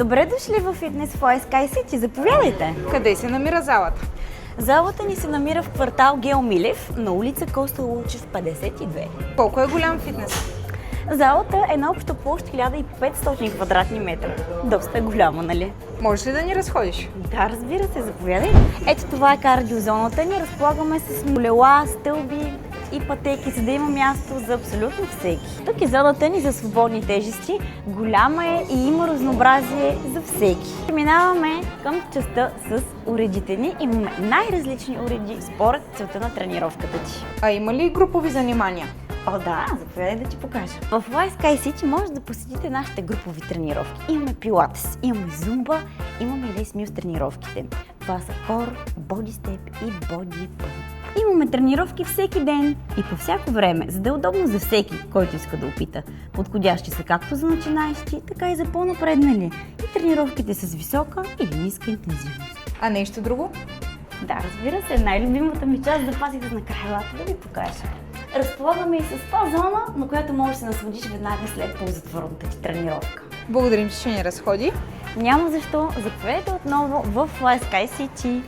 Добре дошли в фитнес в Sky City, заповядайте! Къде се намира залата? Залата ни се намира в квартал Гео Милев, на улица Коста Лучев, 52. Колко е голям фитнес? Залата е на обща площ 1500 квадратни метра. Доста е голямо, нали? Можеш ли да ни разходиш? Да, разбира се, заповядай. Ето това е кардиозоната ни. Разполагаме с колела, стълби и пътеки, за да има място за абсолютно всеки. Тук е зоната ни за свободни тежести. Голяма е и има разнообразие за всеки. Преминаваме към частта с уредите ни. Имаме най-различни уреди според целта на тренировката ти. А има ли групови занимания? О, да, заповядай да ти покажа. В Sky City може да посетите нашите групови тренировки. Имаме пилатес, имаме зумба, имаме и Les Mills тренировките. Това са core, body step и body pump. Имаме тренировки всеки ден и по всяко време, за да е удобно за всеки, който иска да опита. Подходящи са както за начинаещи, така и за по-напреднали. И тренировките с висока или ниска интензивност. А нещо друго? Да, разбира се, най-любимата ми част да пазите за накрая, елате да ви покажа. Разполагаме и с спа зона, на която можеш да се насладиш веднага след ползотворната ти тренировка. Благодарим, че ни разходи. Няма защо, заповядайте отново в Sky City.